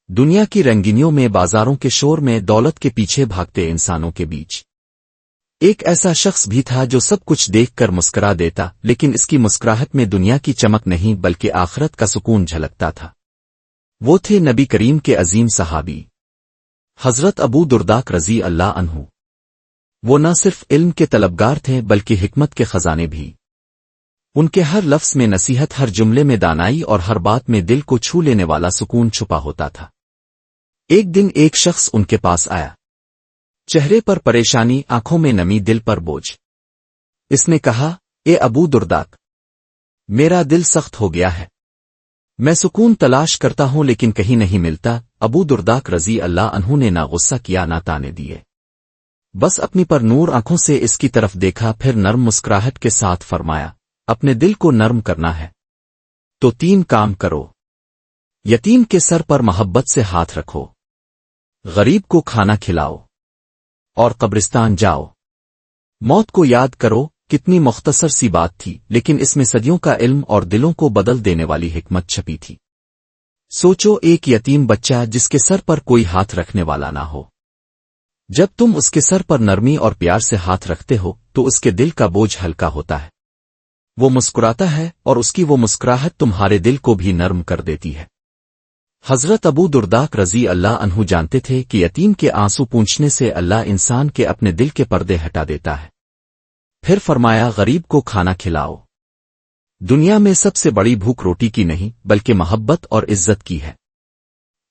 دنیا کی رنگینیوں میں، بازاروں کے شور میں، دولت کے پیچھے بھاگتے انسانوں کے بیچ ایک ایسا شخص بھی تھا جو سب کچھ دیکھ کر مسکرا دیتا، لیکن اس کی مسکراہٹ میں دنیا کی چمک نہیں بلکہ آخرت کا سکون جھلکتا تھا۔ وہ تھے نبی کریم کے عظیم صحابی حضرت ابو درداء رضی اللہ عنہ۔ وہ نہ صرف علم کے طلبگار تھے بلکہ حکمت کے خزانے بھی۔ ان کے ہر لفظ میں نصیحت، ہر جملے میں دانائی اور ہر بات میں دل کو چھو لینے والا سکون چھپا ہوتا تھا۔ ایک دن ایک شخص ان کے پاس آیا، چہرے پر پریشانی، آنکھوں میں نمی، دل پر بوجھ۔ اس نے کہا، اے ابو درداء، میرا دل سخت ہو گیا ہے، میں سکون تلاش کرتا ہوں لیکن کہیں نہیں ملتا۔ ابو درداء رضی اللہ عنہ نے نہ غصہ کیا نہ تانے دیے، بس اپنی پر نور آنکھوں سے اس کی طرف دیکھا، پھر نرم مسکراہٹ کے ساتھ فرمایا، اپنے دل کو نرم کرنا ہے تو 3 کام کرو۔ یتیم کے سر پر محبت سے ہاتھ رکھو، غریب کو کھانا کھلاؤ، اور قبرستان جاؤ۔ موت کو یاد کرو۔ کتنی مختصر سی بات تھی، لیکن اس میں صدیوں کا علم اور دلوں کو بدل دینے والی حکمت چھپی تھی۔ سوچو، ایک یتیم بچہ جس کے سر پر کوئی ہاتھ رکھنے والا نہ ہو، جب تم اس کے سر پر نرمی اور پیار سے ہاتھ رکھتے ہو تو اس کے دل کا بوجھ ہلکا ہوتا ہے، وہ مسکراتا ہے اور اس کی وہ مسکراہٹ تمہارے دل کو بھی نرم کر دیتی ہے۔ حضرت ابو درداء رضی اللہ عنہ جانتے تھے کہ یتیم کے آنسو پونچھنے سے اللہ انسان کے اپنے دل کے پردے ہٹا دیتا ہے۔ پھر فرمایا، غریب کو کھانا کھلاؤ۔ دنیا میں سب سے بڑی بھوک روٹی کی نہیں بلکہ محبت اور عزت کی ہے۔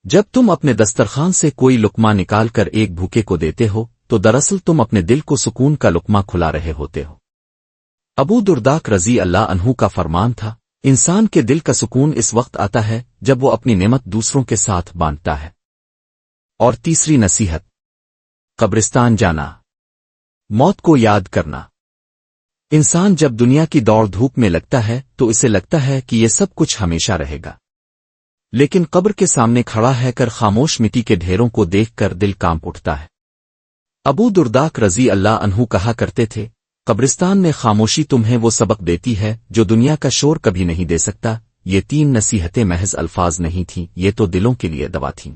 جب تم اپنے دسترخوان سے کوئی لقمہ نکال کر ایک بھوکے کو دیتے ہو تو دراصل تم اپنے دل کو سکون کا لقمہ کھلا رہے ہوتے ہو۔ ابو درداء رضی اللہ عنہ کا فرمان تھا، انسان کے دل کا سکون اس وقت آتا ہے جب وہ اپنی نعمت دوسروں کے ساتھ بانٹتا ہے۔ اور تیسری نصیحت، قبرستان جانا، موت کو یاد کرنا۔ انسان جب دنیا کی دوڑ دھوپ میں لگتا ہے تو اسے لگتا ہے کہ یہ سب کچھ ہمیشہ رہے گا، لیکن قبر کے سامنے کھڑا ہے کر خاموش مٹی کے ڈھیروں کو دیکھ کر دل کانپ اٹھتا ہے۔ ابو درداء رضی اللہ عنہ کہا کرتے تھے، قبرستان میں خاموشی تمہیں وہ سبق دیتی ہے جو دنیا کا شور کبھی نہیں دے سکتا۔ یہ 3 نصیحتیں محض الفاظ نہیں تھیں، یہ تو دلوں کے لیے دوا تھیں،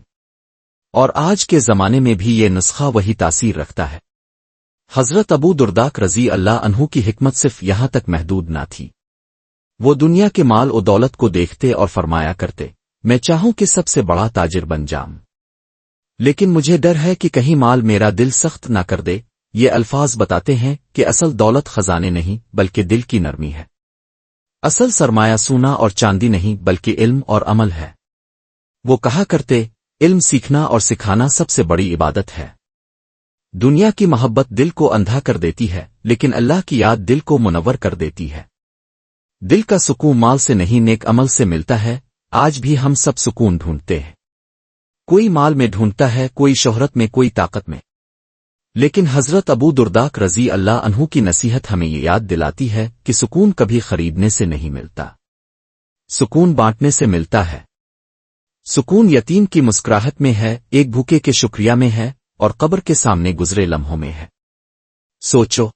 اور آج کے زمانے میں بھی یہ نسخہ وہی تاثیر رکھتا ہے۔ حضرت ابو درداء رضی اللہ عنہ کی حکمت صرف یہاں تک محدود نہ تھی۔ وہ دنیا کے مال و دولت کو دیکھتے اور فرمایا کرتے، میں چاہوں کہ سب سے بڑا تاجر بن جاؤں، لیکن مجھے ڈر ہے کہ کہیں مال میرا دل سخت نہ کر دے۔ یہ الفاظ بتاتے ہیں کہ اصل دولت خزانے نہیں بلکہ دل کی نرمی ہے۔ اصل سرمایہ سونا اور چاندی نہیں بلکہ علم اور عمل ہے۔ وہ کہا کرتے، علم سیکھنا اور سکھانا سب سے بڑی عبادت ہے۔ دنیا کی محبت دل کو اندھا کر دیتی ہے، لیکن اللہ کی یاد دل کو منور کر دیتی ہے۔ دل کا سکون مال سے نہیں نیک عمل سے ملتا ہے۔ آج بھی ہم سب سکون ڈھونڈتے ہیں، کوئی مال میں ڈھونڈتا ہے، کوئی شہرت میں، کوئی طاقت میں، لیکن حضرت ابو درداء رضی اللہ عنہ کی نصیحت ہمیں یہ یاد دلاتی ہے کہ سکون کبھی خریدنے سے نہیں ملتا، سکون بانٹنے سے ملتا ہے۔ سکون یتیم کی مسکراہٹ میں ہے، ایک بھوکے کے شکریہ میں ہے، اور قبر کے سامنے گزرے لمحوں میں ہے۔ سوچو،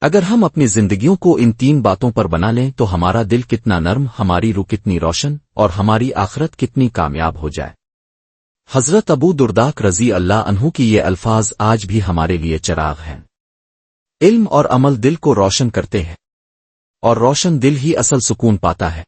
اگر ہم اپنی زندگیوں کو ان 3 باتوں پر بنا لیں تو ہمارا دل کتنا نرم، ہماری روح کتنی روشن، اور ہماری آخرت کتنی کامیاب ہو جائے۔ حضرت ابو درداء رضی اللہ عنہ کی یہ الفاظ آج بھی ہمارے لیے چراغ ہیں۔ علم اور عمل دل کو روشن کرتے ہیں، اور روشن دل ہی اصل سکون پاتا ہے۔